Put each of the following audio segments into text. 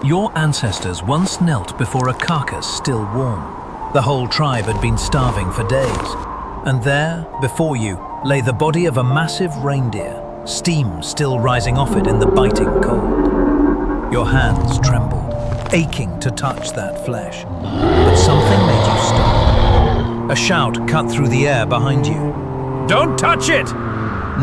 Your ancestors once knelt before a carcass still warm. The whole tribe had been starving for days. And there, before you, lay the body of a massive reindeer, steam still rising off it in the biting cold. Your hands trembled, aching to touch that flesh. But something made you stop. A shout cut through the air behind you. Don't touch it!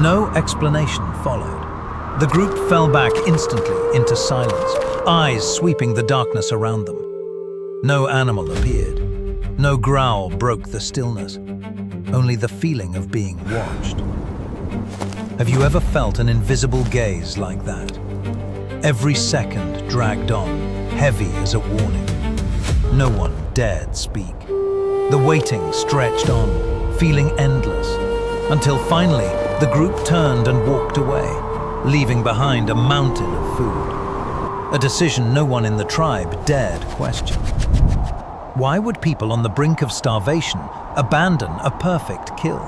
No explanation followed. The group fell back instantly into silence, eyes sweeping the darkness around them. No animal appeared. No growl broke the stillness. Only the feeling of being watched. Have you ever felt an invisible gaze like that? Every second dragged on, heavy as a warning. No one dared speak. The waiting stretched on, feeling endless, until finally the group turned and walked away, leaving behind a mountain of food. A decision no one in the tribe dared question. Why would people on the brink of starvation abandon a perfect kill?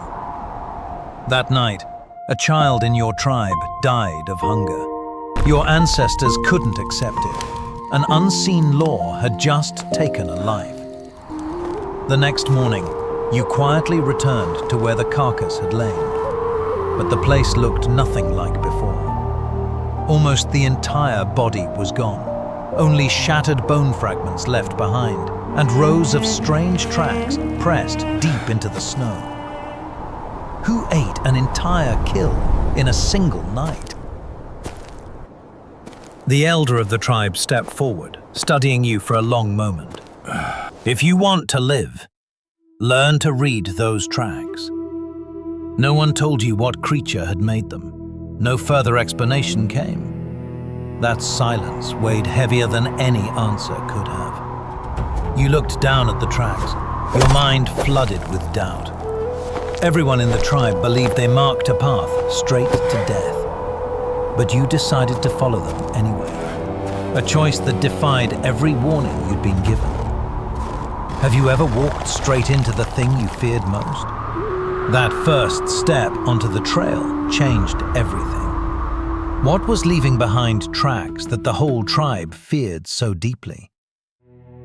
That night, a child in your tribe died of hunger. Your ancestors couldn't accept it. An unseen law had just taken a life. The next morning, you quietly returned to where the carcass had lain. But the place looked nothing like before. Almost the entire body was gone, only shattered bone fragments left behind, and rows of strange tracks pressed deep into the snow. Who ate an entire kill in a single night? The elder of the tribe stepped forward, studying you for a long moment. If you want to live, learn to read those tracks. No one told you what creature had made them. No further explanation came. That silence weighed heavier than any answer could have. You looked down at the tracks, your mind flooded with doubt. Everyone in the tribe believed they marked a path straight to death. But you decided to follow them anyway. A choice that defied every warning you'd been given. Have you ever walked straight into the thing you feared most? That first step onto the trail changed everything. What was leaving behind tracks that the whole tribe feared so deeply?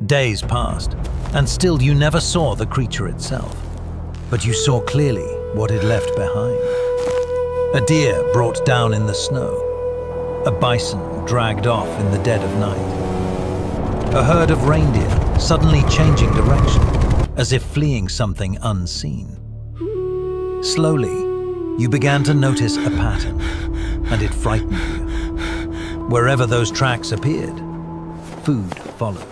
Days passed, and still you never saw the creature itself. But you saw clearly what it left behind. A deer brought down in the snow. A bison dragged off in the dead of night. A herd of reindeer suddenly changing direction, as if fleeing something unseen. Slowly, you began to notice a pattern, and it frightened you. Wherever those tracks appeared, food followed.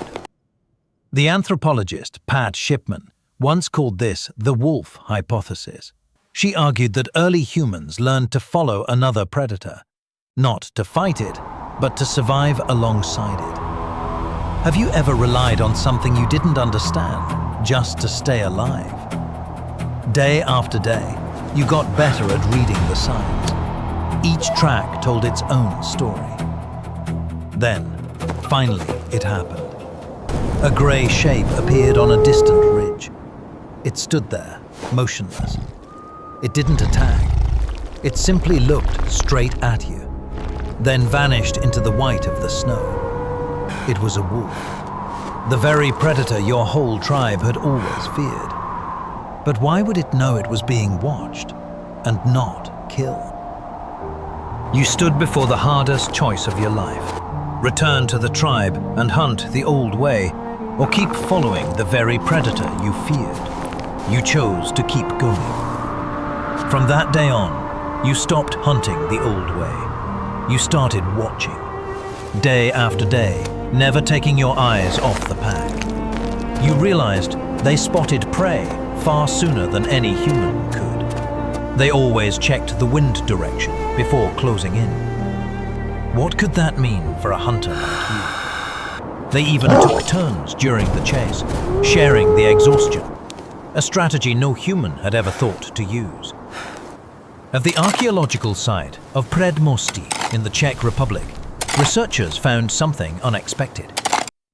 The anthropologist Pat Shipman once called this the wolf hypothesis. She argued that early humans learned to follow another predator, not to fight it, but to survive alongside it. Have you ever relied on something you didn't understand just to stay alive? Day after day, you got better at reading the signs. Each track told its own story. Then, finally, it happened. A grey shape appeared on a distant ridge. It stood there, motionless. It didn't attack. It simply looked straight at you, then vanished into the white of the snow. It was a wolf, the very predator your whole tribe had always feared. But why would it know it was being watched and not kill? You stood before the hardest choice of your life. Return to the tribe and hunt the old way, or keep following the very predator you feared. You chose to keep going. From that day on, you stopped hunting the old way. You started watching. Day after day, never taking your eyes off the pack. You realized they spotted prey far sooner than any human could. They always checked the wind direction before closing in. What could that mean for a hunter like you? They even took turns during the chase, sharing the exhaustion, a strategy no human had ever thought to use. At the archaeological site of Predmosty in the Czech Republic, researchers found something unexpected.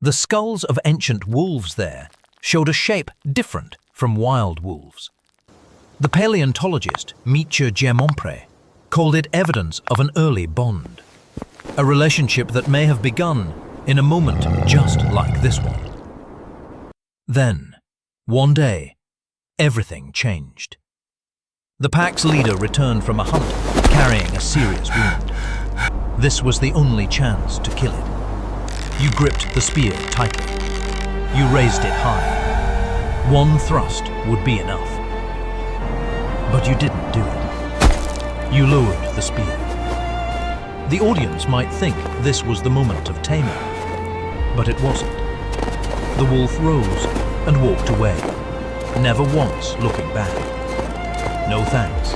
The skulls of ancient wolves there showed a shape different from wild wolves. The paleontologist Micha Gemompre called it evidence of an early bond, a relationship that may have begun in a moment just like this one. Then, one day, everything changed. The pack's leader returned from a hunt, carrying a serious wound. This was the only chance to kill it. You gripped the spear tightly. You raised it high. One thrust would be enough. But you didn't do it. You lowered the spear. The audience might think this was the moment of taming, but it wasn't. The wolf rose and walked away, never once looking back. No thanks,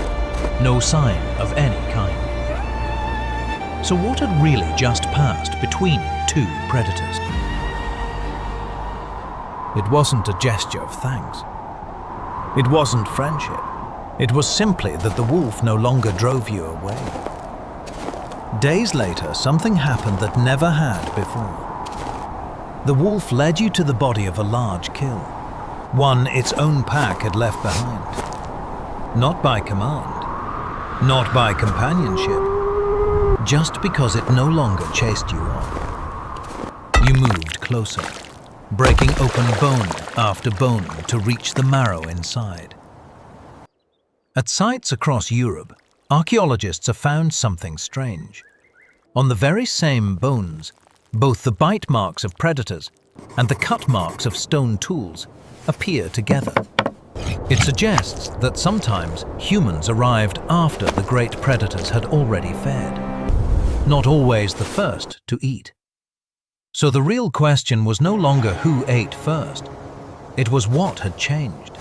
no sign of any kind. So what had really just passed between two predators? It wasn't a gesture of thanks. It wasn't friendship. It was simply that the wolf no longer drove you away. Days later, something happened that never had before. The wolf led you to the body of a large kill, one its own pack had left behind. Not by command, not by companionship, just because it no longer chased you on. You moved closer, breaking open bone after bone to reach the marrow inside. At sites across Europe, archaeologists have found something strange. On the very same bones, both the bite marks of predators and the cut marks of stone tools appear together. It suggests that sometimes humans arrived after the great predators had already fed, not always the first to eat. So the real question was no longer who ate first, it was what had changed.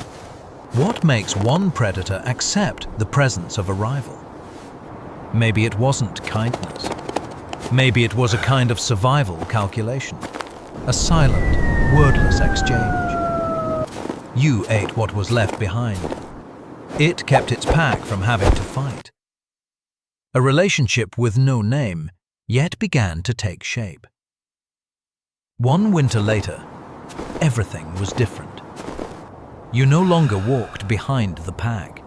What makes one predator accept the presence of a rival? Maybe it wasn't kindness. Maybe it was a kind of survival calculation, a silent, wordless exchange. You ate what was left behind. It kept its pack from having to fight. A relationship with no name yet began to take shape. One winter later, everything was different. You no longer walked behind the pack.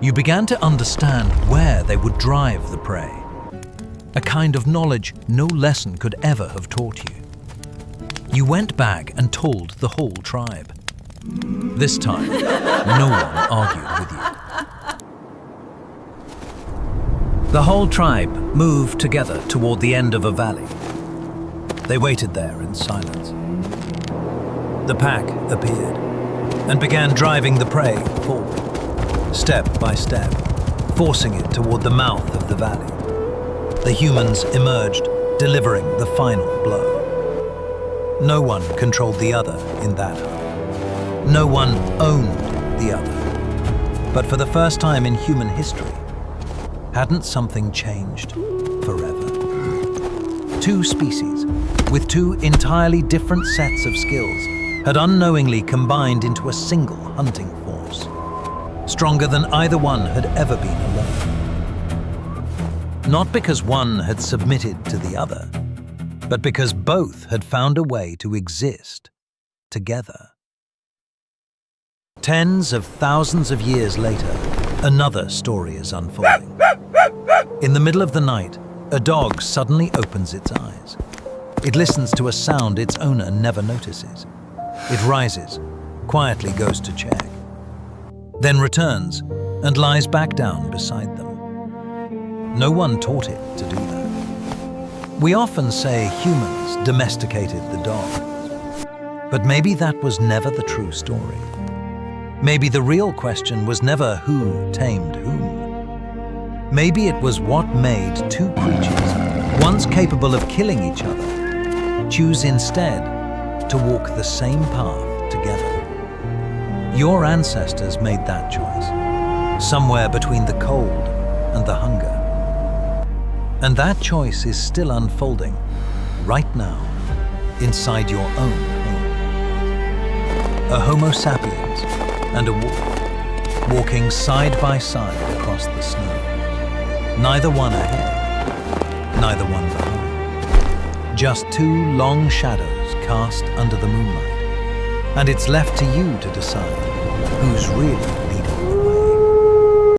You began to understand where they would drive the prey, a kind of knowledge no lesson could ever have taught you. You went back and told the whole tribe. This time, no one argued with you. The whole tribe moved together toward the end of a valley. They waited there in silence. The pack appeared and began driving the prey forward, step by step, forcing it toward the mouth of the valley. The humans emerged, delivering the final blow. No one controlled the other in that hunt. No one owned the other. But for the first time in human history, hadn't something changed forever? Two species, with two entirely different sets of skills, had unknowingly combined into a single hunting force, stronger than either one had ever been alone. Not because one had submitted to the other, but because both had found a way to exist together. Tens of thousands of years later, another story is unfolding. In the middle of the night, a dog suddenly opens its eyes. It listens to a sound its owner never notices. It rises, quietly goes to check, then returns and lies back down beside them. No one taught it to do that. We often say humans domesticated the dog, but maybe that was never the true story. Maybe the real question was never who tamed whom. Maybe it was what made two creatures, once capable of killing each other, choose instead to walk the same path together. Your ancestors made that choice, somewhere between the cold and the hunger. And that choice is still unfolding right now inside your own home. A Homo sapiens and a wolf, walking side by side across the snow. Neither one ahead, neither one behind. Just two long shadows cast under the moonlight. And it's left to you to decide who's really